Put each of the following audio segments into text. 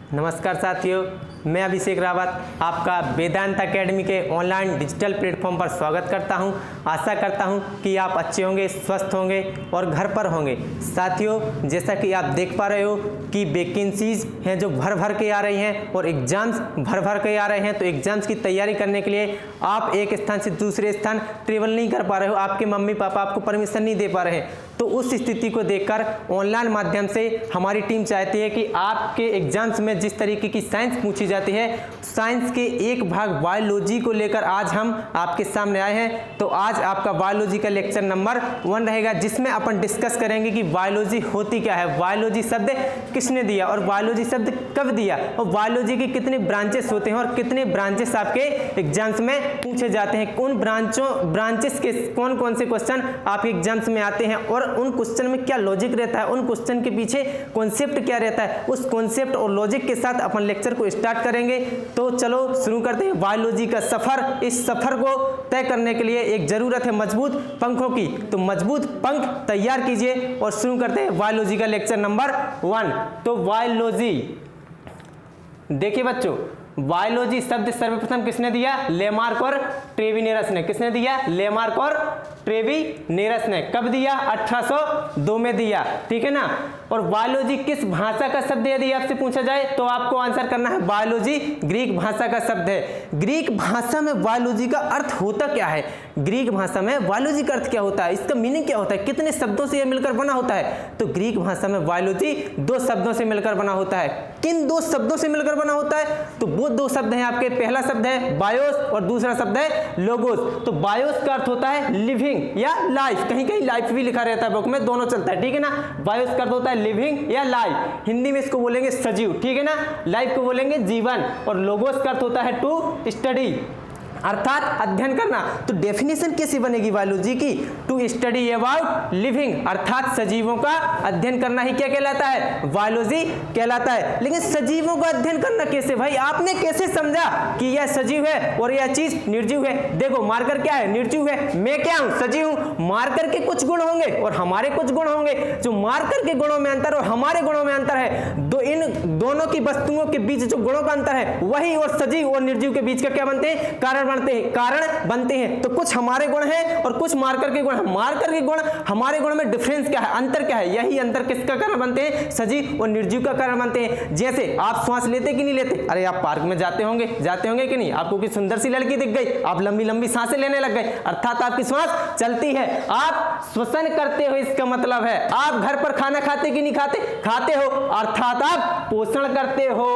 नमस्कार साथियों, मैं अभिषेक रावत आपका वेदांत एकेडमी के ऑनलाइन डिजिटल प्लेटफॉर्म पर स्वागत करता हूं। आशा करता हूं कि आप अच्छे होंगे, स्वस्थ होंगे और घर पर होंगे। साथियों, जैसा कि आप देख पा रहे हो कि वैकेंसीज हैं जो भर भर के आ रही हैं और एग्ज़ाम्स भर भर के आ रहे हैं। तो एग्ज़ाम्स की तैयारी करने के लिए आप एक स्थान से दूसरे स्थान ट्रेवल नहीं कर पा रहे हो, आपके मम्मी पापा आपको परमिशन नहीं दे पा रहे हैं। तो उस स्थिति को देखकर ऑनलाइन माध्यम से हमारी टीम चाहती है कि आपके एग्जाम्स में जिस तरीके की साइंस पूछी जाती है, साइंस के एक भाग बायोलॉजी को लेकर आज हम आपके सामने आए हैं। तो आज आपका बायोलॉजी का लेक्चर नंबर 1 रहेगा, जिसमें अपन डिस्कस करेंगे कि बायोलॉजी होती क्या है, बायोलॉजी शब्द किसने दिया और बायोलॉजी शब्द कब दिया, और बायोलॉजी के कितने ब्रांचेस होते हैं और कितने ब्रांचेस आपके एग्जाम्स में पूछे जाते हैं, उन ब्रांचेस के कौन कौन से क्वेश्चन आपके एग्जाम्स में आते हैं और उन क्वेश्चन में क्या लॉजिक रहता है, उन क्वेश्चन के पीछे कॉन्सेप्ट क्या रहता है। उस कॉन्सेप्ट और लॉजिक के साथ अपन लेक्चर को स्टार्ट करेंगे। तो चलो शुरू करते हैं बायोलॉजी का सफर। इस सफर को तय करने के लिए एक जरूरत है मजबूत पंखों की, तो मजबूत पंख तैयार कीजिए और शुरू करते हैं बायोलॉजी का लेक्चर नंबर 1। तो बायोलॉजी देखिए बच्चों, बायोलॉजी शब्द सर्वप्रथम किसने दिया? लेमार्क और ट्रेविनेरस ने। किसने दिया? लेमार्क और ट्रेविनेरस ने। कब दिया? 1802 में दिया, ठीक है ना। और बायोलॉजी किस भाषा का शब्द है यदि आपसे पूछा जाए तो आपको आंसर करना है बायोलॉजी ग्रीक भाषा का शब्द है। ग्रीक भाषा में बायोलॉजी का अर्थ होता क्या है? ग्रीक भाषा में बायोलॉजी का अर्थ क्या होता है, इसका मीनिंग क्या होता है, कितने शब्दों से यह मिलकर बना होता है? तो ग्रीक भाषा में बायोलॉजी 2 शब्दों से मिलकर बना होता है। किन 2 शब्दों से मिलकर बना होता है? तो वो 2 शब्द हैं आपके। पहला शब्द है बायोस और दूसरा शब्द है लोगोस। तो बायोस का अर्थ होता है लिविंग या लाइफ, कहीं कहीं लाइफ भी लिखा रहता है बुक में, दोनों चलता है, ठीक है ना। बायोस का अर्थ होता है लिविंग या लाइफ, हिंदी में इसको बोलेंगे सजीव, ठीक है ना। लाइफ को बोलेंगे जीवन। और लोगोस का अर्थ होता है टू स्टडी, अर्थात अध्ययन करना। तो डेफिनेशन कैसी बनेगी बायोलॉजी की? टू स्टडी अबाउट लिविंग, अर्थात सजीवों का अध्ययन करना ही क्या कहलाता है? बायोलॉजी कहलाता है। लेकिन सजीवों का अध्ययन करना कैसे भाई? आपने कैसे समझा कि यह सजीव है और यह चीज निर्जीव है? देखो, मार्कर क्या है? निर्जीव है। मैं क्या हूं? सजीव हूं। मार्कर के कुछ गुण होंगे और हमारे कुछ गुण होंगे। जो मार्कर के गुणों में अंतर और हमारे गुणों में अंतर है, इन दोनों की वस्तुओं के बीच जो गुणों का अंतर है, वही और सजीव और निर्जीव के बीच का क्या बनते हैं? कारण बनते हैं। तो कुछ हमारे गुण हैं और कुछ मार्कर के गुण हैं। मार्कर के गुण हमारे गुण में डिफरेंस क्या है, अंतर क्या है? यही अंतर किसका कारण बनते हैं? सजीव और निर्जीव का कारण बनते हैं। जैसे आप श्वास लेते कि नहीं लेते? अरे आप पार्क में जाते होंगे कि नहीं? आपको कोई सुंदर सी लड़की दिख गई, आप लंबी लंबी सांसें लेने लग गए, अर्थात आपकी श्वास चलती है। आप श्वसन करते हो, इसका मतलब है आप घर पर खाना खाते कि नहीं खाते? खाते हो, अर्थात आप पोषण करते हो।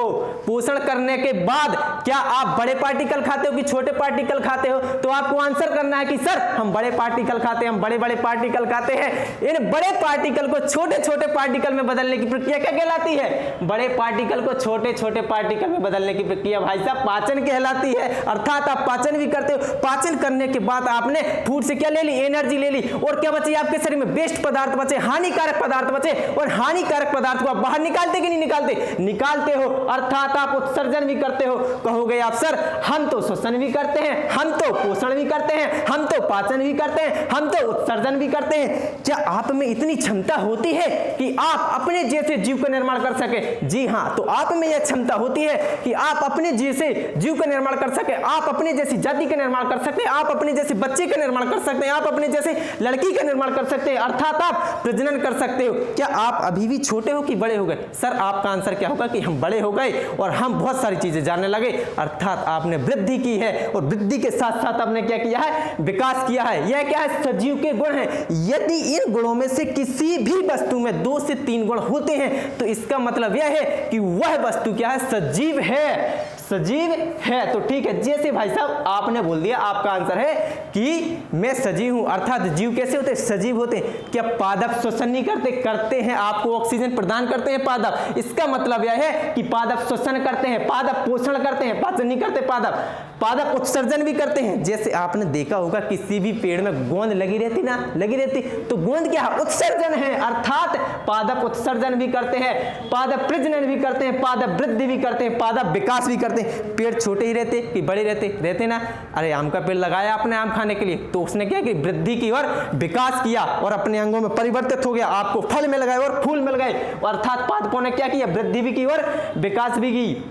पोषण करने के बाद क्या आप बड़े पार्टिकल खाते हो कि छोटे पार्टिकल खाते हो? तो आपको आंसर करना है कि सर हम बड़े पार्टिकल खाते हैं, हम बड़े बड़े पार्टिकल खाते हैं। इन बड़े पार्टिकल को छोटे छोटे पार्टिकल में बदलने की प्रक्रिया क्या कहलाती है? बड़े पार्टिकल को छोटे छोटे पार्टिकल में बदलने की प्रक्रिया भाई साहब पाचन कहलाती है। अर्थात आप पाचन भी करते हो। पाचन करने के बाद आपने फूड से क्या ले ली? एनर्जी ले ली। और क्या बचे आपके शरीर में? वेस्ट पदार्थ बचे, हानिकारक पदार्थ बचे। और हानिकारक पदार्थ को आप बाहर निकालते कि नहीं निकालते? निकालते हो, अर्थात आप उत्सर्जन भी करते हो। कहोगे आप सर हम तो श्वसन भी करते हैं, हम तो पोषण भी करते हैं, हम तो पाचन भी करते हैं, हम तो उत्सर्जन भी करते हैं। क्या आप में इतनी क्षमता होती है कि आप अपने जैसे जीव का निर्माण कर सके? जी हाँ, तो आप में यह क्षमता होती है कि आप अपने जैसे जीव का निर्माण कर सके, आप अपने जैसी जाति का निर्माण कर सकते हैं, आप अपने जैसे बच्चे का निर्माण कर सकते हैं, आप अपने जैसे लड़की का निर्माण कर सकते हैं, अर्थात आप प्रजनन कर सकते हो। क्या आप अभी भी छोटे हो कि बड़े हो गए? सर आपका आंसर क्या होगा कि हम बड़े हो गए और हम बहुत सारी चीजें जानने लगे, अर्थात आपने वृद्धि की है। और वृद्धि के साथ साथ आपने क्या किया है? विकास किया है। यह क्या है? सजीव के गुण हैं। यदि इन गुणों में से किसी भी वस्तु में 2 से 3 गुण होते हैं तो इसका मतलब यह है कि वह वस्तु क्या है? सजीव है, सजीव है। तो ठीक है, जैसे भाई साहब आपने बोल दिया, आपका आंसर है कि मैं सजीव हूं, अर्थात जीव कैसे होते? सजीव होते। क्या पादप श्वसन नहीं करते? करते हैं, आपको ऑक्सीजन प्रदान करते हैं पादप। इसका मतलब यह है कि पादप श्वसन करते हैं, पादप पोषण करते हैं, पाचन नहीं करते पादप। पादप उत्सर्जन भी करते हैं। जैसे आपने देखा होगा किसी भी पेड़ में गोंद लगी रहती ना, लगी रहती, तो गोंद क्या है? उत्सर्जन है, अर्थात पादप उत्सर्जन भी करते हैं, पादप प्रजनन भी करते हैं, पादप वृद्धि भी करते हैं, पादप विकास भी करते हैं। पेड़ छोटे ही रहते कि बड़े रहते ना? अरे आम का पेड़ लगाया आपने आम खाने के लिए, तो उसने क्या कि वृद्धि की और विकास किया और अपने अंगों में परिवर्तित हो गया, आपको फल मिल गए और फूल मिल गए, अर्थात पादपों ने क्या किया? वृद्धि भी की और विकास भी की।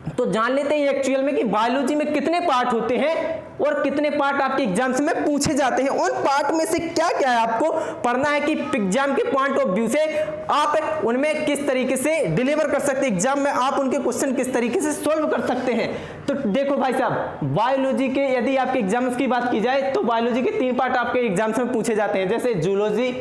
तो जान लेते हैं एक्चुअल में कि बायोलॉजी में कितने पार्ट होते हैं और कितने पार्ट आपके एग्जाम्स में पूछे जाते हैं। उन पार्ट में से क्या क्या है आपको पढ़ना है कि एग्जाम के पॉइंट ऑफ व्यू से आप उनमें किस तरीके से डिलीवर कर सकते हैं, एग्जाम में आप उनके क्वेश्चन किस तरीके से सॉल्व कर सकते हैं। तो देखो भाई साहब, बायोलॉजी के यदि आपके एग्जाम्स की बात की जाए तो बायोलॉजी के 3 पार्ट आपके एग्जाम्स में पूछे जाते हैं, जैसे जूलॉजी,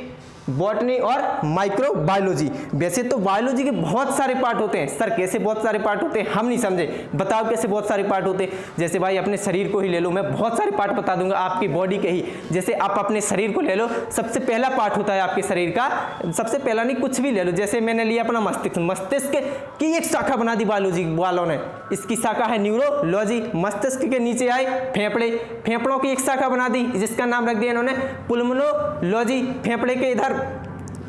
बॉटनी और माइक्रोबायोलॉजी। वैसे तो बायोलॉजी के बहुत सारे पार्ट होते हैं। सर कैसे बहुत सारे पार्ट होते हैं, हम नहीं समझे, बताओ कैसे बहुत सारे पार्ट होते हैं। जैसे भाई अपने शरीर को ही ले लो, मैं बहुत सारे पार्ट बता दूंगा आपकी बॉडी के ही। जैसे आप अपने शरीर को ले लो, सबसे पहला पार्ट होता है आपके शरीर का, सबसे पहला नहीं कुछ भी ले लो, जैसे मैंने लिया अपना मस्तिष्क, मस्तिष्क की एक शाखा बना दी बायोलॉजी वालों ने, इसकी शाखा है न्यूरोलॉजी। मस्तिष्क के नीचे आए फेफड़े, फेफड़ों की एक शाखा बना दी जिसका नाम रख दिया इन्होंने पुल्मोनोलॉजी। फेफड़े के इधर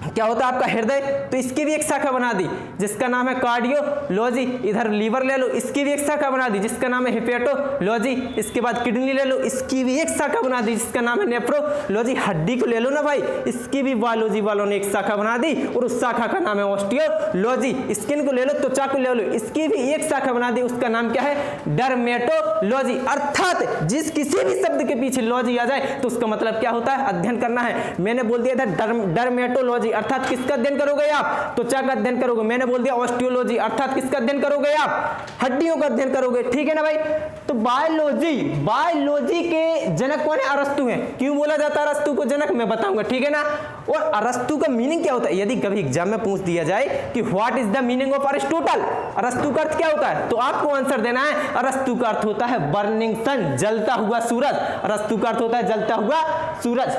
क्या होता है आपका हृदय, तो इसकी भी एक शाखा बना दी जिसका नाम है कार्डियोलॉजी। इधर लीवर ले लो, इसकी भी एक शाखा बना दी जिसका नाम है हेपेटोलॉजी। इसके बाद किडनी ले लो, इसकी भी एक शाखा बना दी जिसका नाम है नेफ्रोलॉजी। हड्डी को ले लो ना भाई, इसकी भी बायोलॉजी वालों ने एक शाखा बना दी और उस शाखा का नाम है ऑस्टियोलॉजी। स्किन को ले लो, त्वचा को ले लो, इसकी भी एक शाखा बना दी, उसका नाम क्या है? डर्मेटोलॉजी। अर्थात जिस किसी भी शब्द के पीछे लॉजी आ जाए तो उसका मतलब क्या होता है? अध्ययन करना है। मैंने बोल दिया था डर्मेटोलॉजी, अर्थात किसका अध्ययन करोगे आप? त्वचा का अध्ययन करोगे। मैंने बोल दिया ऑस्टियोलॉजी, अर्थात किसका अध्ययन करोगे आप? हड्डियों का अध्ययन करोगे, ठीक है ना भाई। तो बायोलॉजी के जनक कौन है? अरस्तु हैं। क्यों बोला जाता है अरस्तु को जनक, मैं बताऊंगा, ठीक है ना। और अरस्तु का मीनिंग क्या होता है? यदि कभी एग्जाम में पूछ दिया जाए कि what is the meaning of Aristotle, अरस्तु का अर्थ क्या होता है, तो आपको आंसर देना है अरस्तु का अर्थ होता है बर्निंग सन, जलता हुआ सूरज। अरस्तु का अर्थ होता है जलता हुआ सूरज।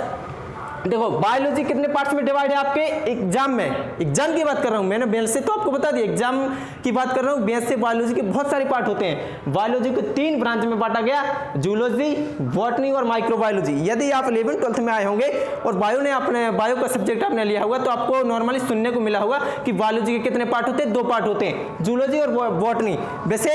देखो बायोलॉजी कितने पार्ट्स में डिवाइड है आपके एग्जाम में, एग्जाम की बात कर रहा हूं मैंने, बेल से तो आपको बता दिया, एग्जाम की बात कर रहा हूं। बेस से बायोलॉजी के बहुत सारे पार्ट होते हैं। बायोलॉजी को 3 ब्रांच में बांटा गया, जूलॉजी, बॉटनी और माइक्रोबायोलॉजी। यदि आप 11th 12th में आए होंगे और बायो का सब्जेक्ट आपने लिया होगा तो आपको नॉर्मली सुनने को मिला होगा कि बायोलॉजी के कितने पार्ट होते हैं? 2 पार्ट होते हैं, जूलॉजी और बॉटनी। वैसे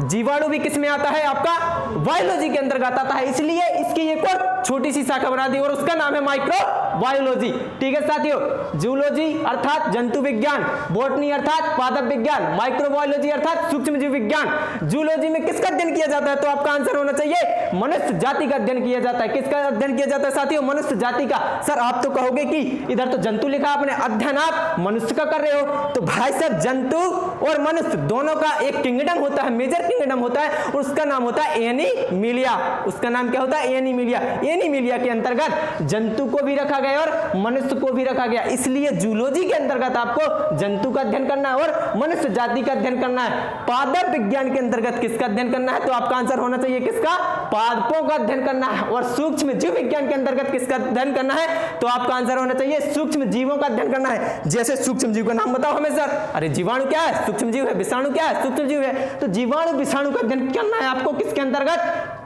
जीवाणु भी किस में आता है? आपका बायोलॉजी के अंतर्गत आता है, इसलिए इसकी एक और छोटी सी शाखा बना दी और उसका नाम है माइक्रोबायोलॉजी। ठीक है साथियों, जूलॉजी अर्थात जंतु विज्ञान, बॉटनी अर्थात पादप विज्ञान, माइक्रोबायोलॉजी अर्थात सूक्ष्मजीव विज्ञान। जूलॉजी में किसका अध्ययन किया जाता है? तो आपका आंसर होना चाहिए मनुष्य जाति का अध्ययन किया जाता है। किसका अध्ययन किया जाता है साथियों? मनुष्य जाति का। सर आप तो कहोगे कि इधर तो जंतु लिखा आपने, अध्ययन आप मनुष्य का कर रहे हो, तो भाई साहब जंतु और मनुष्य दोनों का एक किंगडम होता है, मेजर किंगडम होता है, और उसका नाम होता है एनिमिलिया। उसका नाम क्या होता है? एनिमिलिया। एनिमिलिया के अंतर्गत जंतु को भी रखा गया और मनुष्य को भी रखा गया, इसलिए जूलॉजी के अंतर्गत आपको जंतु का अध्ययन करना है और मनुष्य जाति का अध्ययन करना है। पादप विज्ञान के अंतर्गत किसका अध्ययन करना है? तो आपका आंसर होना चाहिए किसका? पादपों का अध्ययन करना है। और सूक्ष्म जीव विज्ञान के अंतर्गत किसका अध्ययन करना है? तो आपका आंसर होना चाहिए सूक्ष्म जीवों का अध्ययन करना है। जैसे सूक्ष्म जीव का नाम बताओ हमें सर। अरे जीवाणु क्या है? सूक्ष्म जीव है। विषाणु क्या है? सूक्ष्म जीव है। तो जीवाणु विषाणु का अध्ययन करना है आपको किसके अंतर्गत?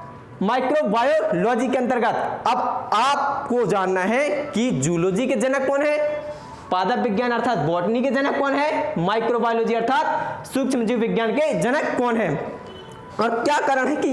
माइक्रोबायोलॉजी के अंतर्गत। अब आपको जानना है कि जूलॉजी के जनक कौन है? पादप विज्ञान अर्थात बॉटनी के जनक कौन है? माइक्रोबायोलॉजी अर्थात सूक्ष्म जीव विज्ञान के जनक कौन है, और क्या कारण है कि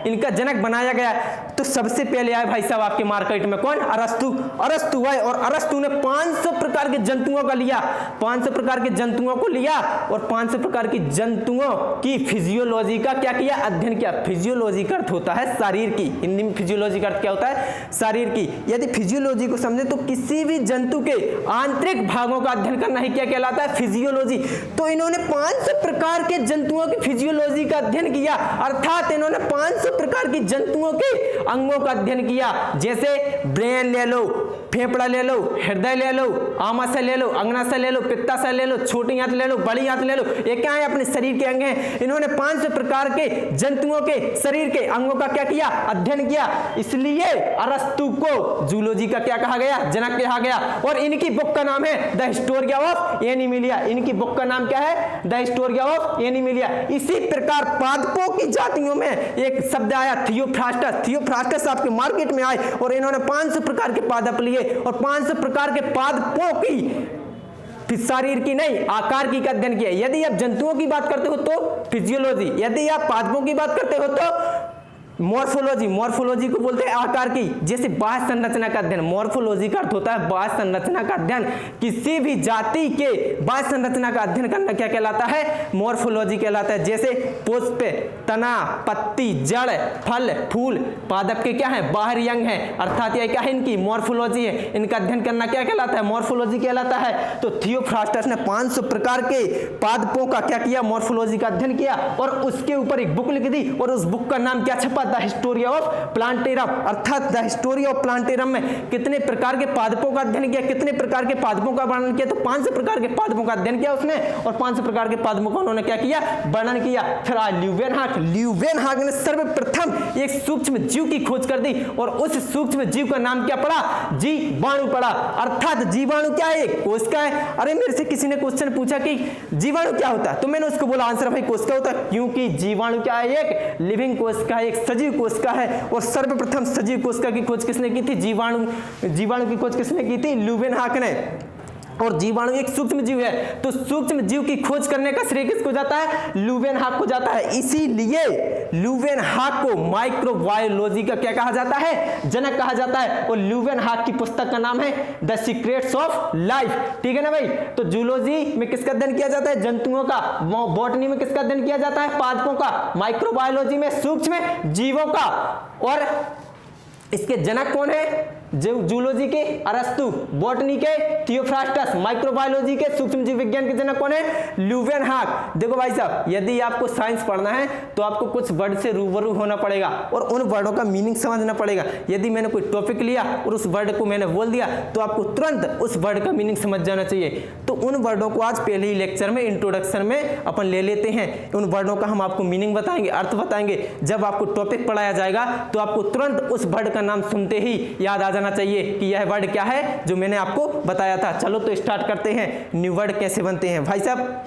इनका जनक बनाया गया? तो सबसे पहले आए भाई साहब आपके मार्केट में कौन? अरस्तु आए, और अरस्तु ने 500 प्रकार के जंतुओं का लिया, 500 प्रकार के जंतुओं को लिया और 500 प्रकार की जंतुओं की फिजियोलॉजी का क्या किया? अध्ययन किया। फिजियोलॉजी का अर्थ होता है शरीर की, हिंदी में फिजियोलॉजी का अर्थ क्या होता है? शरीर की। यदि फिजियोलॉजी को समझे तो किसी भी जंतु के आंतरिक भागों का अध्ययन करना ही क्या कहलाता है? फिजियोलॉजी। तो इन्होंने 500 प्रकार के जंतुओं की फिजियोलॉजी का अध्ययन किया, अर्थात इन्होंने 500 प्रकार की जंतुओं के अंगों का अध्ययन किया, जैसे ब्रेन ले लो, फेफड़ा ले लो, हृदय ले लो, आमाशय ले लो, अग्नाशय ले लो, पित्ताशय ले लो, छोटी आंत ले लो, बड़ी आंत ले लो। ये क्या है? अपने शरीर के अंग हैं। इन्होंने 500 प्रकार के जंतुओं के शरीर के अंगों का क्या किया? अध्ययन किया। इसलिए अरस्तु को जूलॉजी का क्या कहा गया? जनक कहा गया। और इनकी बुक का नाम है द हिस्टोरिया ऑफ एनिमलिया। इनकी बुक का नाम क्या है? The Historia of Animalia. इसी प्रकार पादपों की जातियों में एक शब्द आया थियोफ्रास्टस। थियोफ्रास्टस आपके मार्केट में आए और इन्होंने 500 प्रकार के पादप लिए और 500 प्रकार के पादपों की शरीर की नहीं आकार की अध्ययन किया। यदि आप जंतुओं की बात करते हो तो फिजियोलॉजी, यदि आप पादपों की बात करते हो तो मॉर्फोलॉजी। मॉर्फोलॉजी को बोलते हैं आकार की, जैसे बाह्य संरचना का अध्ययन। मॉर्फोलॉजी का अर्थ होता है बाह्य संरचना का अध्ययन। किसी भी जाति के बाह्य संरचना का अध्ययन करना क्या कहलाता है? मॉर्फोलॉजी कहलाता है। जैसे पुष्प, तना, पत्ती, जड़, फल, फूल, पादप के क्या है? बाहरी अंग है, अर्थात यह क्या है? इनकी मॉर्फोलॉजी है। इनका अध्ययन करना क्या कहलाता है? मॉर्फोलॉजी कहलाता है। तो थियोफ्रास्टस ने 500 प्रकार के पादपों का क्या किया? मॉर्फोलॉजी का अध्ययन किया और उसके ऊपर एक बुक लिख दी और उस बुक का नाम क्या छपा? The Historia of plantarum. अर्थात द हिस्टोरिया ऑफ प्लांटेरम में कितने प्रकार के पादपों का अध्ययन किया, कितने प्रकार के पादपों का वर्णन किया? तो 500 प्रकार के पादपों का अध्ययन किया उसने और 500 प्रकार के पादपों का उन्होंने क्या किया? वर्णन किया। फिर ल्यूवेनहाक। ल्यूवेनहाक ने सर्वप्रथम एक सूक्ष्म जीव की खोज कर दी और उस सूक्ष्म जीव का नाम क्या पड़ा? जीवाणु पड़ा। अर्थात जीवाणु क्या है? कोशिका है। अरे मेरे से किसी ने क्वेश्चन पूछा कि जीवाणु क्या होता है, तो मैंने उसको बोला आंसर भाई कोशिका होता है, क्योंकि जीवाणु क्या है? एक लिविंग कोशिका है, एक सजीव कोशिका है। और सर्वप्रथम सजीव कोशिका की खोज किसने की थी? जीवाणु की खोज किसने की थी? ल्यूवेनहाक ने। और जीवाणु एक सूक्ष्म जीव है, तो सूक्ष्म जीव की खोज करने का श्रेय किसको जाता है? ल्यूवेनहाक को जाता है। इसीलिए ल्यूवेनहाक को माइक्रोबायोलॉजी का क्या कहा जाता है? जनक कहा जाता है। और ल्यूवेनहाक की पुस्तक का नाम है द सीक्रेट्स ऑफ लाइफ। ठीक है ना भाई? तो जूलॉजी में किसका अध्ययन किया जाता है? जंतुओं का। बॉटनी में किसका अध्ययन किया जाता है? पादपों का। माइक्रोबायोलॉजी में सूक्ष्म जीवों का। और इसके जनक कौन है? जूलॉजी के अरस्तु, बॉटनी के थियोफ्रास्टस, माइक्रोबायोलॉजी के सूक्ष्म जीव विज्ञान के जनक कौन है? ल्यूवेनहाक। देखो भाई साहब, यदि आपको साइंस पढ़ना है तो आपको कुछ वर्ड से रूबरू होना पड़ेगा और उन वर्डों का मीनिंग समझना पड़ेगा। यदि मैंने कोई टॉपिक लिया और उस वर्ड को मैंने बोल दिया तो आपको तुरंत उस वर्ड का मीनिंग समझ जाना चाहिए। तो उन वर्डों को आज पहले ही लेक्चर में, इंट्रोडक्शन में अपन ले लेते हैं। उन वर्डों का हम आपको मीनिंग बताएंगे, अर्थ बताएंगे। जब आपको टॉपिक पढ़ाया जाएगा तो आपको तुरंत उस वर्ड का नाम सुनते ही याद आ जाना चाहिए कि यह वर्ड क्या है जो मैंने आपको बताया था। चलो तो स्टार्ट करते हैं। न्यू वर्ड कैसे बनते हैं भाई साहब?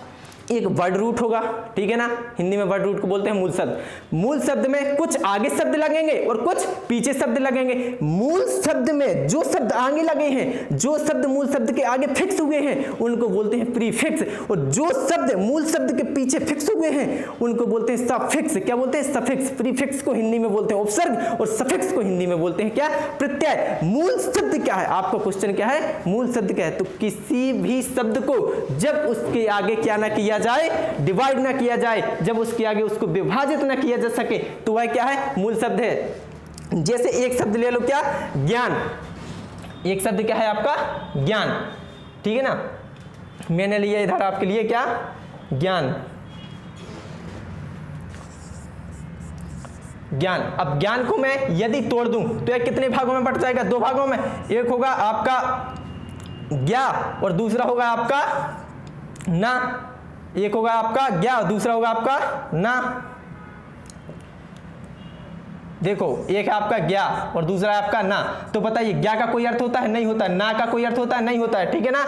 एक वर्ड रूट होगा, ठीक है ना? हिंदी में वर्ड रूट को बोलते हैं मूल शब्द। मूल शब्द में कुछ आगे शब्द लगेंगे और कुछ पीछे शब्द लगेंगे। मूल शब्द में जो शब्द आगे लगे हैं, जो शब्द मूल शब्द के आगे फिक्स हुए हैं, उनको बोलते हैं प्रीफिक्स। और जो शब्द मूल शब्द के पीछे फिक्स हुए हैं उनको बोलते हैं सफिक्स। क्या बोलते हैं? सफिक्स। प्रीफिक्स को हिंदी में बोलते हैं उपसर्ग और सफिक्स को हिंदी में बोलते हैं क्या? प्रत्यय। मूल शब्द क्या है? आपका क्वेश्चन क्या है? मूल शब्द क्या है? तो किसी भी शब्द को जब उसके आगे क्या ना किया जाए, डिवाइड ना किया जाए, जब उसके आगे उसको विभाजित ना किया जा सके, तो वह क्या है? मूल शब्द है। जैसे एक शब्द ले लो, क्या? ज्ञान। एक शब्द क्या है आपका? ज्ञान। ठीक है ना? मैंने लिया इधर आपके लिए क्या? ज्ञान। ज्ञान। अब ज्ञान को मैं यदि तोड़ दूं तो यह कितने भागों में बट जाएगा? 2 भागों में। एक होगा आपका ज्ञा और दूसरा होगा आपका ना। एक होगा आपका ज्ञा और दूसरा होगा आपका ना। देखो, एक है आपका ज्ञा और दूसरा है आपका ना। तो बताइए, ज्ञा का कोई अर्थ होता है? नहीं होता है। ना का कोई अर्थ होता है? नहीं होता है। ठीक है ना?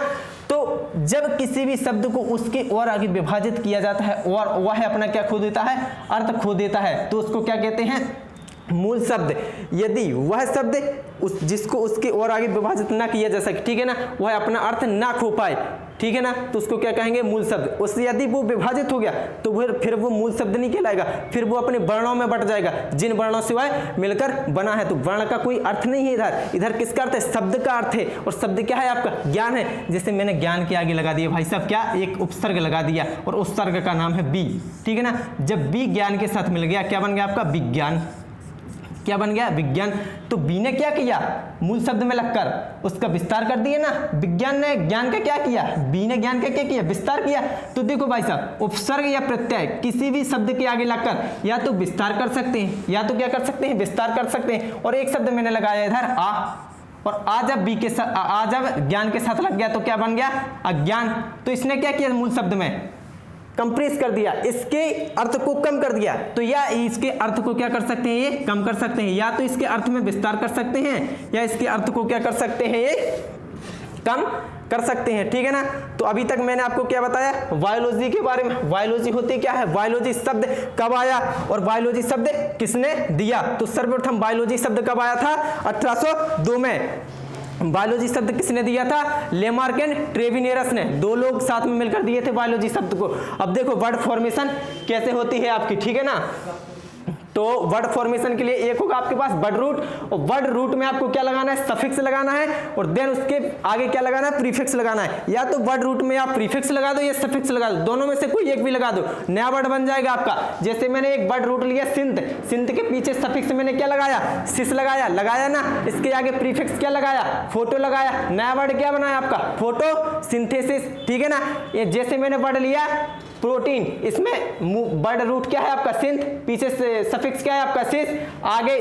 तो जब किसी भी शब्द को उसके और आगे विभाजित किया जाता है और वह अपना क्या खो देता है? अर्थ खो देता है, तो उसको क्या कहते हैं? मूल शब्द। यदि वह शब्द जिसको उसके और आगे विभाजित ना किया जा सके, ठीक है ना, वह अपना अर्थ ना खो पाए, ठीक है ना, तो उसको क्या कहेंगे? मूल शब्द। उससे यदि वो विभाजित हो गया तो फिर वो मूल शब्द नहीं कहलाएगा, फिर वो अपने वर्णों में बट जाएगा, जिन वर्णों से वह मिलकर बना है। तो वर्ण का कोई अर्थ नहीं है इधर। इधर किसका अर्थ है? शब्द का अर्थ है। और शब्द क्या है आपका? ज्ञान है। जैसे मैंने ज्ञान के आगे लगा दिया भाई साहब, क्या? एक उपसर्ग लगा दिया और उपसर्ग का नाम है बी। ठीक है ना? जब बी ज्ञान के साथ मिल गया, क्या बन गया आपका? विज्ञान। क्या बन गया? विज्ञान। तो बी ने क्या किया? मूल शब्द में लगकर उसका विस्तार कर दिया ना। विज्ञान ने ज्ञान का क्या किया? बी ने ज्ञान का क्या किया? विस्तार किया। तो देखो भाई साहब, उपसर्ग या प्रत्यय किसी भी शब्द के आगे लगकर या तो विस्तार कर सकते हैं या तो क्या कर सकते हैं? विस्तार कर सकते हैं। और एक शब्द मैंने लगाया इधर आ, और आ जब बी के साथ, आ जब ज्ञान के साथ लग गया तो क्या बन गया? अज्ञान। तो इसने क्या किया? मूल शब्द में कंप्रेस कर दिया, इसके अर्थ को कम कर दिया। तो या इसके अर्थ को क्या कर सकते हैं? ये कम कर सकते हैं, या तो इसके अर्थ में विस्तार कर सकते हैं या इसके अर्थ को क्या कर सकते हैं? ये कम कर सकते हैं। ठीक है ना। तो अभी तक मैंने आपको क्या बताया? बायोलॉजी के बारे में। बायोलॉजी होती क्या है? बायोलॉजी शब्द कब आया और बायोलॉजी शब्द किसने दिया? तो सर्वप्रथम बायोलॉजी शब्द कब आया था? 1802 में। बायोलॉजी शब्द किसने दिया था? लेमार्क एंड ट्रेविनेरस ने, दो लोग साथ में मिलकर दिए थे बायोलॉजी शब्द को। अब देखो वर्ड फॉर्मेशन कैसे होती है आपकी, ठीक है ना। तो वर्ड फॉर्मेशन के लिए एक होगा आपके पास वर्ड रूट, और वर्ड रूट में आपको क्या लगाना है? सफिक्स लगाना है, और देन उसके आगे क्या लगाना है? प्रीफिक्स लगाना है। या तो वर्ड रूट में आप प्रीफिक्स लगा दो या सफिक्स लगा दो, दोनों में से कोई एक भी लगा दो, नया वर्ड बन जाएगा आपका। जैसे मैंने एक वर्ड रूट लिया सिंथ, सिंथ के पीछे सफिक्स मैंने क्या लगाया? सिस लगाया, लगाया ना। इसके आगे प्रीफिक्स क्या लगाया? फोटो लगाया, नया वर्ड क्या बनाया आपका? Photo synthesis. ठीक है ना। ये जैसे मैंने वर्ड लिया प्रोटीन, इसमें वर्ड रूट क्या है आपका? सिंथ, पीछे से सफिक्स क्या है आपका? सिस, आगे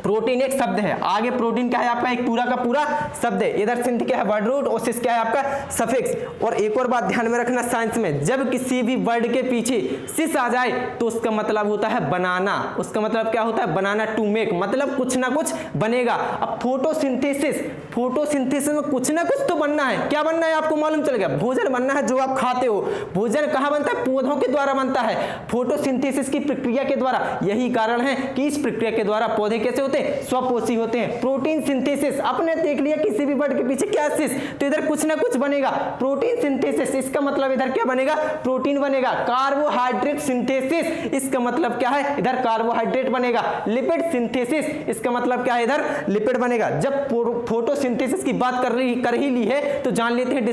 प्रोटीन एक शब्द है, आगे प्रोटीन क्या है आपका? एक पूरा का पूरा शब्द है। इधर सिंथ क्या है? वर्ड रूट, और सिस क्या है आपका? सफिक्स। और एक और बात ध्यान में रखना साइंस में, जब किसी भी वर्ड के पीछे सिस आ जाए तो उसका मतलब होता है बनाना। उसका मतलब क्या होता है? बनाना, टू मेक, मतलब कुछ ना कुछ बनेगा। अब फोटोसिंथेसिस, फोटोसिंथेसिस में कुछ ना कुछ तो बनना है। क्या बनना है आपको मालूम चल गया? भोजन बनना है जो आप खाते हो। भोजन कहाँ बनता है? पौधों के द्वारा बनता है, फोटोसिंथेसिस की प्रक्रिया के द्वारा। यही कारण है कि इस प्रक्रिया के द्वारा पौधे कैसे स्वपोषी होते हैं। प्रोटीन सिंथेसिस, आपने देख लिया किसी भी वर्ड के पीछे क्या सिस, तो इधर कुछ ना कुछ बनेगा। प्रोटीन सिंथेसिस, इसका मतलब इधर क्या बनेगा? प्रोटीन बनेगा। कार्बोहाइड्रेट सिंथेसिस, इसका मतलब क्या है? इधर कार्बोहाइड्रेट बनेगा। लिपिड सिंथेसिस, इसका मतलब क्या है? इधर लिपिड बनेगा। जब फोटोसिंथेसिस की बात कर ही ली है तो जान लेते हैं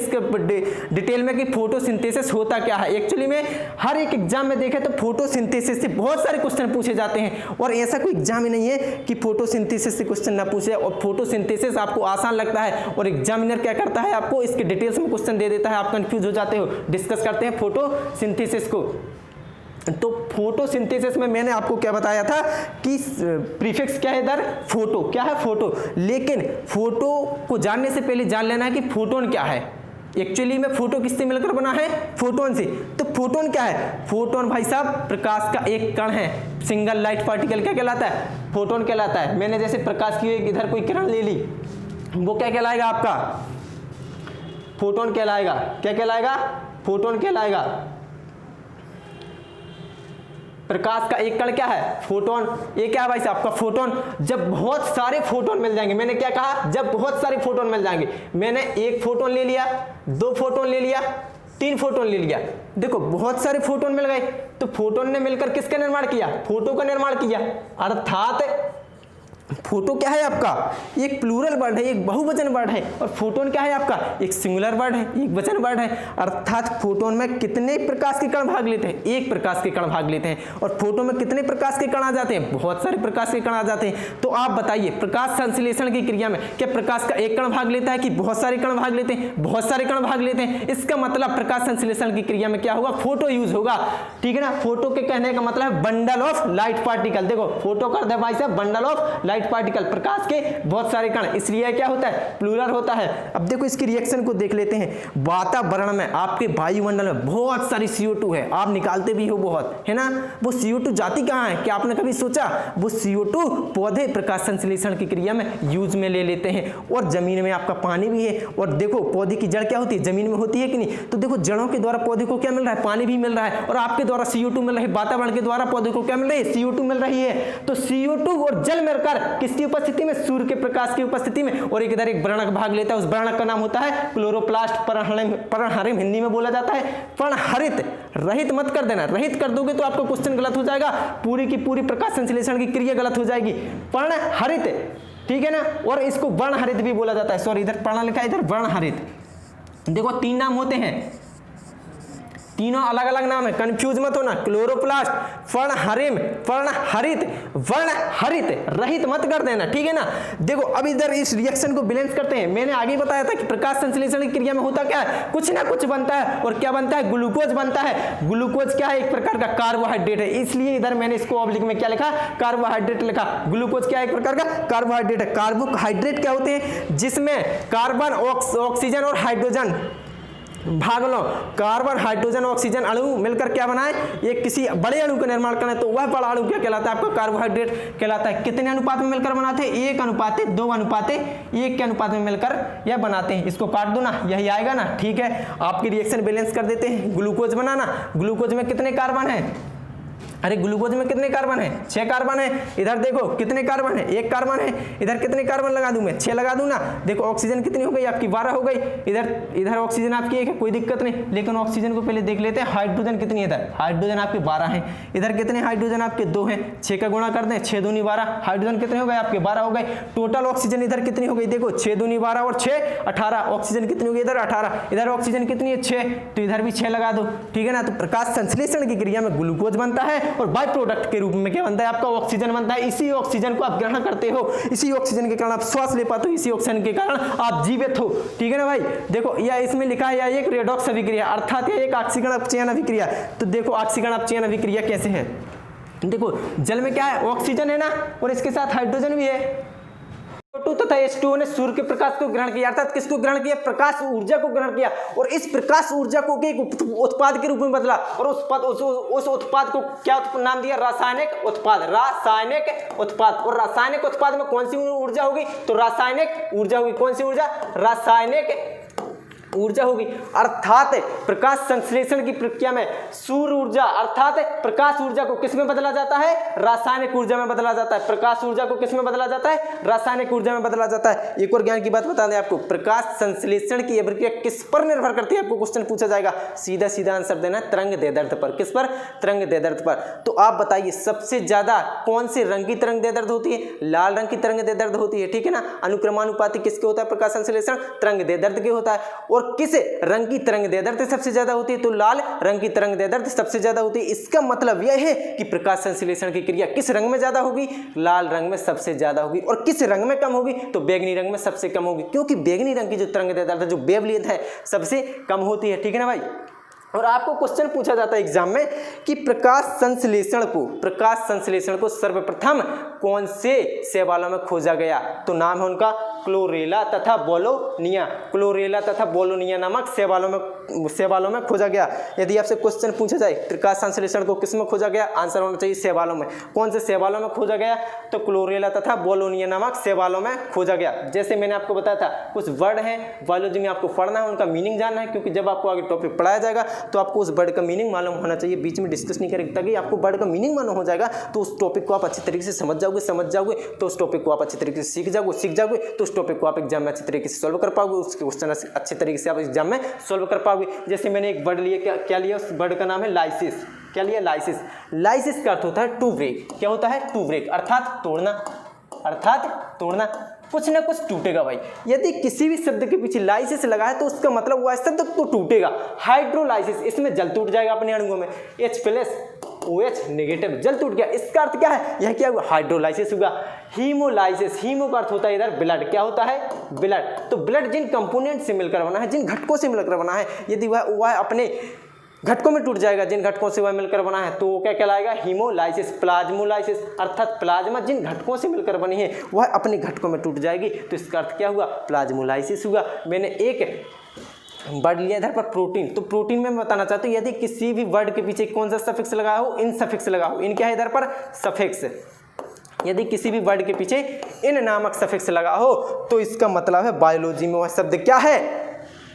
डिटेल में कि फोटोसिंथेसिस होता क्या है। एक्चुअली में हर एक एग्जाम में देखें तो फोटोसिंथेसिस से बहुत सारे क्वेश्चन पूछे जाते हैं, और ऐसा कोई एग्जाम ही नहीं है कि फोटोसिंथेसिस से क्वेश्चन ना पूछे। और फोटोसिंथेसिस आपको आसान लगता है और एग्जामिनर क्या करता है? आपको इसके डिटेल्स में क्वेश्चन दे देता है, आप कंफ्यूज हो जाते हो। डिस्कस करते हैं फोटोसिंथेसिस को। तो फोटोसिंथेसिस में मैंने आपको क्या बताया था कि प्रीफिक्स क्या है इधर? फोटो। क्या है? फोटो। लेकिन फोटो को जानने से पहले जान लेना है कि फोटोन क्या है। एक्चुअली में फोटो किससे मिलकर बना है? फोटोन से। तो फोटोन क्या है? फोटोन भाई साहब प्रकाश का एक कण है, सिंगल लाइट पार्टिकल। क्या कहलाता है? फोटोन कहलाता है। मैंने जैसे प्रकाश की इधर कोई किरण ले ली, वो क्या कहलाएगा आपका? फोटोन कहलाएगा। क्या कहलाएगा? फोटोन कहलाएगा। प्रकाश का एक कण क्या है? फोटोन। ये क्या है भाई साहब? आपका फोटोन। जब बहुत सारे फोटोन मिल जाएंगे, मैंने क्या कहा? जब बहुत सारे फोटोन मिल जाएंगे। मैंने एक फोटोन ले लिया, दो फोटोन ले लिया, तीन फोटोन ले लिया। देखो बहुत सारे फोटोन मिल गए, तो फोटोन ने मिलकर किसका निर्माण किया? फोटो का निर्माण किया। अर्थात फोटो क्या है आपका? एक प्लूरल वर्ड है, एक बहुवचन वर्ड है। और फोटोन क्या है आपका? एक सिंगुलर वर्ड है, एक वचन वर्ड है। अर्थात फोटोन में कितने प्रकाश के कण भाग लेते हैं? एक प्रकाश के कण भाग लेते हैं। और फोटो में कितने प्रकाश के कण आ जाते हैं? बहुत सारे प्रकाश के कण आ जाते हैं। तो आप बताइए प्रकाश संश्लेषण की क्रिया में क्या प्रकाश का एक कण भाग लेता है कि बहुत सारे कण भाग लेते हैं? बहुत सारे कण भाग लेते हैं। इसका मतलब प्रकाश संश्लेषण की क्रिया में क्या होगा? फोटो यूज होगा। ठीक है ना। फोटो के कहने का मतलब है बंडल ऑफ लाइट पार्टिकल। देखो फोटो कर दे भाई साहब, बंडल ऑफ लाइट पार्टिकल, प्रकाश के बहुत सारे कण, इसलिए क्या होता है? प्लूरल होता है। अब देखो इसकी रिएक्शन को देख लेते हैं। वातावरण में, आपके वायुमंडल में बहुत सारी CO2 है, आप निकालते भी हो बहुत, है ना। वो CO2 जाती कहाँ है? क्या आपने कभी सोचा? वो CO2 पौधे प्रकाश संश्लेषण की क्रिया में यूज में ले लेते हैं। और जमीन में आपका पानी भी है। और देखो पौधे की जड़ क्या होती है? जमीन में होती है कि नहीं? तो देखो जड़ों के द्वारा पौधे को क्या मिल रहा है? पानी भी मिल रहा है। और आपके द्वारा CO2 मिल रही है, वातावरण के द्वारा पौधे को क्या मिल रही है? CO2 मिल रही है। तो CO2 और जल मिलकर किसकी उपस्थिति में? सूर्य के प्रकाश की उपस्थिति में। और एक इधर एक वर्णक भाग लेता है, उस वर्णक का नाम होता है क्लोरोप्लास्ट। पर्णहरित हिंदी में बोला जाता है। पर्णहरित, रहित मत कर देना, रहित कर दोगे तो आपका क्वेश्चन गलत हो जाएगा, पूरी की पूरी प्रकाश संश्लेषण की क्रिया गलत हो जाएगी। पर्णहरित, ठीक है ना। और इसको वर्णहरित भी बोला जाता है। सॉरी, इधर पर्ण लिखा है, इधर वर्णहरित। देखो तीन नाम होते हैं, तीनों अलग अलग नाम है, कंफ्यूज मत होना। क्लोरोप्लास्ट, पर्णहरिम, पर्णहरित, वर्णहरित, रहित मत कर देना, ठीक है ना। देखो अब इधर इस रिएक्शन को बैलेंस करते हैं। मैंने आगे बताया था कि प्रकाश संश्लेषण की क्रिया में होता क्या है, कुछ ना कुछ बनता है, और क्या बनता है, ग्लूकोज बनता है। ग्लूकोज क्या है, एक प्रकार का कार्बोहाइड्रेट है, इसलिए इधर मैंने इसको ऑब्लिक में क्या लिखा, कार्बोहाइड्रेट लिखा। ग्लूकोज क्या है, एक प्रकार का कार्बोहाइड्रेट है। कार्बोहाइड्रेट क्या होते हैं, जिसमें कार्बन, ऑक्सीजन और हाइड्रोजन, भाग लो, कार्बन, हाइड्रोजन, ऑक्सीजन अणु मिलकर क्या बनाए, एक किसी बड़े अणु का निर्माण करें, तो वह बड़ा अणु क्या कहलाता है, आपका कार्बोहाइड्रेट कहलाता है। कितने अनुपात में मिलकर बनाते हैं, 1:2:1 के अनुपात में मिलकर यह बनाते हैं। इसको काट दो ना, यही आएगा ना, ठीक है। आपकी रिएक्शन बैलेंस कर देते हैं। ग्लूकोज बनाना, ग्लूकोज में कितने कार्बन है, अरे ग्लूकोज में कितने कार्बन है, 6 कार्बन है। इधर देखो कितने कार्बन है, 1 कार्बन है। इधर कितने कार्बन लगा दूं मैं, 6 लगा दूं ना। देखो ऑक्सीजन कितनी हो गई आपकी, 12 हो गई। इधर ऑक्सीजन आपकी 1 है, कोई दिक्कत नहीं। लेकिन ऑक्सीजन को पहले देख लेते हैं, हाइड्रोजन कितनी है इधर, हाइड्रोजन आपके 12 है। इधर कितने हाइड्रोजन आपके 2 हैं, 6 का गुणा कर दें, 6 दूनी 12, हाइड्रोजन कितने हो गए आपके 12 हो गए। टोटल ऑक्सीजन इधर कितनी हो गई, देखो 6 दूनी 12 और 6 18, ऑक्सीजन कितनी हो गई इधर 18, इधर ऑक्सीजन कितनी है 6, तो इधर भी 6 लगा दो, ठीक है ना। तो प्रकाश संश्लेषण की क्रिया में ग्लूकोज बनता है और बाय प्रोडक्ट के रूप में क्या बनता है, आपका ऑक्सीजन बनता है। इसी ऑक्सीजन को आप ग्रहण करते हो, इसी ऑक्सीजन के कारण आप श्वास ले पाते हो, इसी ऑक्सीजन के कारण आप जीवित हो, ठीक है ना भाई। देखो या इसमें लिखा है या एक रेडॉक्स अभिक्रिया, अर्थात एक ऑक्सीकरण अपचयन अभिक्रिया। तो देखो ऑक्सीकरण अपचयन अभिक्रिया कैसे है, देखो जल में क्या है, ऑक्सीजन है ना, और इसके साथ हाइड्रोजन भी है। O2 तथा H2O ने सूर्य के प्रकाश को ग्रहण किया, अर्थात किसको ग्रहण किया, प्रकाश ऊर्जा को ग्रहण किया, और इस प्रकाश ऊर्जा को एक उत्पाद के रूप में बदला, और उस उत्पाद को क्या नाम दिया, रासायनिक उत्पाद, रासायनिक उत्पाद। और रासायनिक उत्पाद में कौन सी ऊर्जा होगी, तो रासायनिक ऊर्जा होगी। कौन सी ऊर्जा, रासायनिक ऊर्जा होगी। अर्थात प्रकाश संश्लेषण की प्रक्रिया में सूर्य ऊर्जा अर्थात प्रकाश ऊर्जा को किस में बदला जाता है, रासायनिक ऊर्जा में बदला जाता है। प्रकाश ऊर्जा को किस में बदला जाता है, रासायनिक ऊर्जा में बदला जाता है। एक और ज्ञान की बात बता दें आपको, प्रकाश संश्लेषण की प्रक्रिया किस पर निर्भर करती है, आपको क्वेश्चन पूछा जाएगा, सीधा सीधा आंसर देना, तरंग दैर्ध्य पर। किस पर, तरंग दैर्ध्य पर। तो आप बताइए सबसे ज्यादा कौन से रंग की तरंग दैर्ध्य होती है, लाल रंग की तरंग दैर्ध्य होती है, ठीक है ना। अनुक्रमानुपाती किसके होता है, प्रकाश संश्लेषण तरंग दैर्ध्य के होता है। और किस रंग की तरंग दैर्ध्य सबसे ज्यादा होती है, तो लाल रंग की तरंग दैर्ध्य सबसे ज्यादा होती है। इसका मतलब यह है कि प्रकाश संश्लेषण की क्रिया किस रंग में ज्यादा होगी, लाल रंग में सबसे ज्यादा होगी। और किस रंग में कम होगी, तो बैंगनी रंग में सबसे कम होगी, क्योंकि बैंगनी रंग की जो तरंग दैर्ध्य जो वेवलेंथ है सबसे कम होती है, ठीक है ना भाई। और आपको क्वेश्चन पूछा जाता है एग्जाम में कि प्रकाश संश्लेषण को सर्वप्रथम कौन से शैवालों में खोजा गया, तो नाम है उनका क्लोरेला तथा बोलोनिया। क्लोरेला तथा बोलोनिया नामक शैवालों में खोजा गया। यदि आपसे क्वेश्चन पूछा जाए प्रकाश संश्लेषण को किस में खोजा गया, आंसर होना चाहिए शैवालों में। कौन से शैवालों में खोजा गया, तो क्लोरेला तथा बोलोनिया नामक शैवालों में खोजा गया। जैसे मैंने आपको बताया था कुछ वर्ड हैं बायोलॉजी में आपको पढ़ना है, उनका मीनिंग जानना है, क्योंकि जब आपको आगे टॉपिक पढ़ाया जाएगा तो आपको उस वर्ड का मीनिंग मालूम होना चाहिए। बीच में डिस्कस नहीं करेंगे, ताकि आपको वर्ड का मीनिंग मालूम हो जाएगा तो उस टॉपिक को आप अच्छी तरीके से समझ जाओगे तो उस टॉपिक को आप अच्छी तरीके से सीख जाओगे तो उस टॉपिक को आप एग्जाम में अच्छी तरीके से सॉल्व कर पाओगे, उसके क्वेश्चन अच्छे तरीके से आप एग्जाम में सॉल्व कर पाओगे। जैसे मैंने एक वर्ड लिया, क्या लिया, उस वर्ड का नाम है लाइसिस। क्या लिया, लाइसिस। लाइसिस का अर्थ होता है टू ब्रेक। क्या होता है, टू ब्रेक, अर्थात तोड़ना, कुछ ना कुछ टूटेगा भाई। यदि किसी भी शब्द के पीछे लाइसिस लगा है तो उसका मतलब वह शब्द तो टूटेगा। हाइड्रोलाइसिस, इसमें जल टूट जाएगा अपने अणुओं में, H+OH नेगेटिव, जल टूट गया। इसका अर्थ क्या है, यह क्या हुआ, हाइड्रोलाइसिस हुआ। हीमोलाइसिस, हीमो का अर्थ होता है इधर ब्लड। क्या होता है, ब्लड। तो ब्लड जिन कंपोनेंट से मिलकर बना है, जिन घटकों से मिलकर बना है, यदि वह अपने घटकों में टूट जाएगा, जिन घटकों से वह मिलकर बना है, तो वो क्या कहलाएगा, हीमोलाइसिस। प्लाज्मोलाइसिस, अर्थात प्लाज्मा जिन घटकों से मिलकर बनी है वह अपने घटकों में टूट जाएगी, तो इसका अर्थ क्या हुआ, प्लाज्मोलाइसिस हुआ। मैंने एक वर्ड लिया इधर पर प्रोटीन, तो प्रोटीन में मैं बताना चाहता हूँ यदि किसी भी वर्ड के पीछे कौन सा सफिक्स लगा हो, इन सफिक्स लगा हो। इन क्या है इधर पर, सफिक्स। यदि किसी भी वर्ड के पीछे इन नामक सफिक्स लगा हो तो इसका मतलब है बायोलॉजी में वह शब्द क्या है,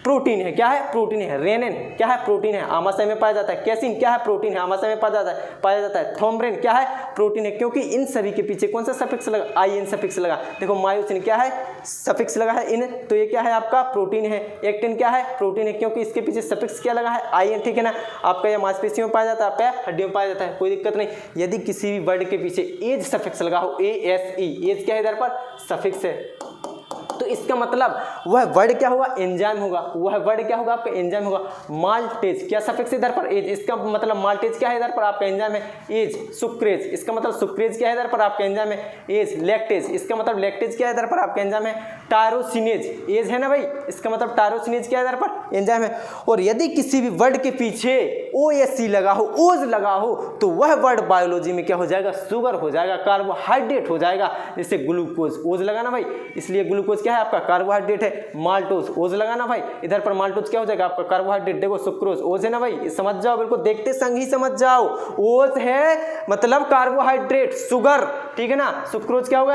प्रोटीन है। क्या है, प्रोटीन है। रेनिन क्या है, प्रोटीन है, आमाशय में पाया जाता है। कैसिन क्या है, प्रोटीन है, आमाशय में पाया जाता है। थोम्ब्रिन क्या है, प्रोटीन है, क्योंकि इन सभी के पीछे कौन सा सफिक्स लगा, IN सफिक्स लगा। देखो मायोसिन क्या है, सफिक्स लगा है इन, तो ये क्या है आपका, प्रोटीन है। एक्टिन क्या है, प्रोटीन है, क्योंकि इसके पीछे सफिक्स क्या लगा है, IN, ठीक है ना। आपका यह मांसपेशियों में पाया जाता है, आपका हड्डियों में पाया जाता है, कोई दिक्कत नहीं। यदि किसी भी वर्ड के पीछे एज सफिक्स लगा हो, ASE, एज क्या है इधर पर, सफिक्स है, तो तो इसका मतलब वह वर्ड क्या होगा, एंजाइम होगा। वह वर्ड क्या होगा आपका, एंजाइम होगा। माल्टेज क्या सफिक्स इधर पर, एज, इसका मतलब माल्टेज क्या है इधर पर आपका एंजाइम है, एज। सुक्रेज इसका मतलब सुक्रेज क्या है इधर पर आपका एंजाइम है, एज। लैक्टेज इसका मतलब लैक्टेज क्या है इधर पर आपका एंजाइम है, टायरोसिनेज, एज है ना भाई, इसका मतलब टायरोसिनेज क्या है इधर पर, एंजाइम है। और यदि किसी भी वर्ड के पीछे OSC लगा हो, ओज लगा हो, तो वह वर्ड बायोलॉजी में क्या हो जाएगा, शुगर हो जाएगा, कार्बोहाइड्रेट हो जाएगा। जैसे ग्लूकोज, ओज लगा ना भाई, इसलिए ग्लूकोज क्या है आपका, कार्बोहाइड्रेट है। माल्टोज, ओज लगा ना भाई, इधर पर माल्टोज क्या हो जाएगा आपका, कार्बोहाइड्रेट। देखो सुक्रोज, ओज है ना भाई, समझ जाओ, बिल्कुल देखते संग ही समझ जाओ। ओज है मतलब कार्बोहाइड्रेट, शुगर, ठीक है ना। सुक्रोज क्या हो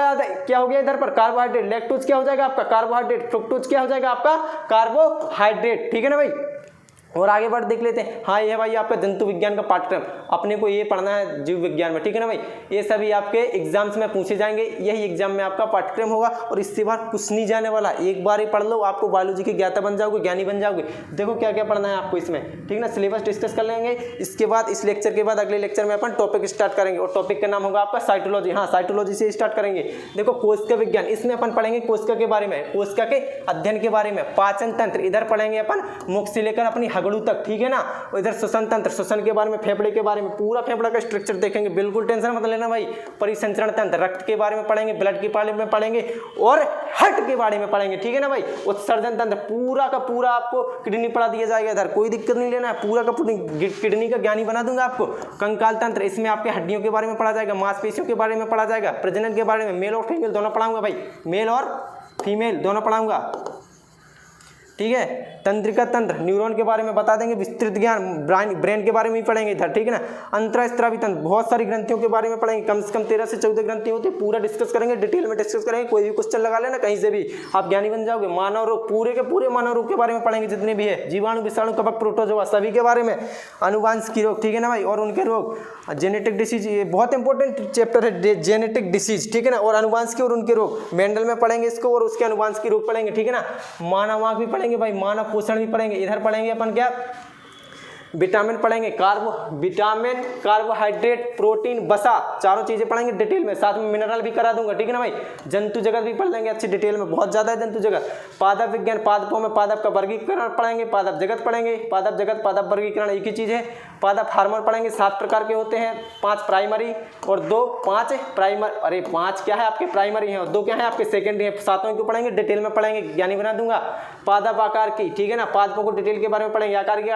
गया इधर पर, कार्बोहाइड्रेट। लैक्टोज क्या हो जाएगा आपका, कार्बोहाइड्रेट। फ्रुक्टोज क्या हो जाएगा आपका, कार्बोहाइड्रेट, ठीक है ना भाई। और आगे बढ़ देख लेते हैं। हाँ ये भाई आपका जंतु विज्ञान का पाठ्यक्रम, अपने को ये पढ़ना है जीव विज्ञान में, ठीक है ना भाई। ये सभी आपके एग्जाम्स में पूछे जाएंगे, यही एग्जाम में आपका पाठ्यक्रम होगा और इससे बाहर कुछ नहीं जाने वाला। एक बार ही पढ़ लो, आपको बायोलॉजी के ज्ञाता बन जाओगे, ज्ञानी बन जाओगे। देखो क्या क्या पढ़ना है आपको इसमें, ठीक ना। सिलेबस डिस्कस कर लेंगे, इसके बाद इस लेक्चर के बाद अगले लेक्चर में अपन टॉपिक स्टार्ट करेंगे और टॉपिक का नाम होगा आपका साइटोलॉजी। हाँ साइटोलॉजी से स्टार्ट करेंगे। देखो कोशिका विज्ञान, इसमें अपन पढ़ेंगे कोशिका के बारे में, कोशिका के अध्ययन के बारे में। पाचन तंत्र इधर पढ़ेंगे अपन मुख से लेकर अपनी हगड़ू तक, ठीक है ना। इधर श्वसन तंत्र, श्वसन के बारे में, फेफड़े के बारे में, पूरा फेफड़ा का स्ट्रक्चर देखेंगे, बिल्कुल टेंशन मत लेना भाई। परिसंचरण तंत्र, रक्त के बारे में पढ़ेंगे, ब्लड के बारे में पढ़ेंगे और हार्ट के बारे में पढ़ेंगे, ठीक है ना भाई। उत्सर्जन तंत्र पूरा का पूरा आपको किडनी पढ़ा दिया जाएगा, इधर कोई दिक्कत नहीं लेना है, पूरा का पूरी किडनी का ज्ञानी बना दूंगा आपको। कंकाल तंत्र, इसमें आपके हड्डियों के बारे में पढ़ा जाएगा, मांसपेशियों के बारे में पढ़ा जाएगा, प्रजनन के बारे में, मेल और फीमेल दोनों पढ़ाऊंगा भाई, मेल और फीमेल दोनों पढ़ाऊंगा, ठीक है। तंत्रिका तंत्र, न्यूरॉन के बारे में बता देंगे, विस्तृत ज्ञान ब्रेन के बारे में भी पढ़ेंगे इधर, ठीक है ना। अंतःस्रावी तंत्र, बहुत सारी ग्रंथियों के बारे में पढ़ेंगे, कम से कम 13 से 14 ग्रंथि होती है, पूरा डिस्कस करेंगे, डिटेल में डिस्कस करेंगे। कोई भी क्वेश्चन लगा लेना कहीं से भी, आप ज्ञानी बन जाओगे। मानव रोग, पूरे के पूरे मानव रोग के बारे में पढ़ेंगे जितने भी है, जीवाणु, विषाणु, कवक, प्रोटोजोआ, सभी के बारे में। अनुवांशिक रोग, ठीक है ना भाई, और उनके रोग। जेनेटिक डिसीज, ये बहुत इंपॉर्टेंट चैप्टर है, जेनेटिक डिसीज, ठीक है ना। और अनुवांशिक और उनके रोग मेंडल में पढ़ेंगे इसको, और उसके अनुवांशिक रोग पढ़ेंगे, ठीक है ना। मानव आंख भी पढ़ेंगे भाई, मानव पोषण भी पढ़ेंगे। इधर पढ़ेंगे अपन क्या, विटामिन पढ़ेंगे, विटामिन, कार्बोहाइड्रेट, प्रोटीन, वसा, चारों चीजें पढ़ेंगे डिटेल में, साथ में मिनरल भी करा दूंगा, ठीक है ना भाई। जंतु जगत भी पढ़ लेंगे अच्छी डिटेल में, बहुत ज्यादा है जंतु जगत। पादप विज्ञान, पादपों में पादप का वर्गीकरण पढ़ेंगे, पादप जगत पढ़ेंगे, पादप जगत पादप वर्गीकरण एक ही चीज है। पादप हार्मोन पढ़ेंगे, 7 प्रकार के होते हैं, 5 प्राइमरी और 5 प्राइमरी, अरे 5 क्या है आपके प्राइमरी हैं और 2 क्या है आपके सेकेंडरी हैं। 7 को पढ़ेंगे, डिटेल में पढ़ेंगे, ज्ञानी बना दूंगा। पादप आकार की, ठीक है ना, पादपों को डिटेल के बारे में पढ़ेंगे। आकार की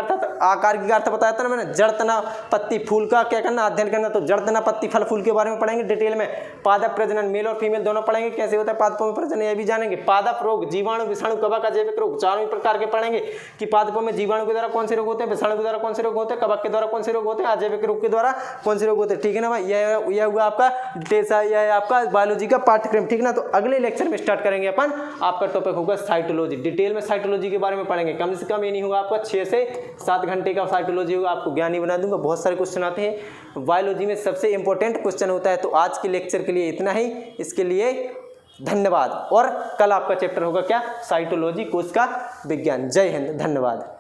अर्थ बताया था ना मैंने, जड़, तना, पत्ती, फूल का क्या करना, अध्ययन करना, तो जड़, तना, पत्ती, फल, फूल के बारे में पढ़ेंगे डिटेल में। पादप प्रजनन, मेल और फीमेल दोनों पढ़ेंगे, कैसे होता है पादपों में प्रजनन ये भी जानेंगे। पादप रोग, जीवाणु, विषाणु, कवक, अजैविक रोग, चारों प्रकार के पढ़ेंगे कि पादपों में जीवाणु के द्वारा कौन से रोग होते हैं, विषाणु के द्वारा कौन से रोग होते हैं, कवक के द्वारा कौन से रोग होते हैं, अजैविक रोग के द्वारा कौन से रोग होते हैं, ठीक है ना भाई। यह हुआ आपका डिटेल्स, यह है आपका बायोलॉजी का पाठ्यक्रम, ठीक है ना। तो अगले लेक्चर में स्टार्ट करेंगे अपन, आपका टॉपिक होगा साइटोलॉजी। डिटेल में साइटोलॉजी के बारे में पढ़ेंगे, कम से कम ये नहीं होगा आपका 6 से 7 घंटे का साइटोलॉजी होगा, आपको ज्ञानी बना दूंगा। बहुत सारे क्वेश्चन आते हैं बायोलॉजी में, सबसे इंपॉर्टेंट क्वेश्चन होता है। तो आज के लेक्चर के लिए इतना ही, इसके लिए धन्यवाद। और कल आपका चैप्टर होगा क्या, साइटोलॉजी, कोशिका विज्ञान। जय हिंद, धन्यवाद।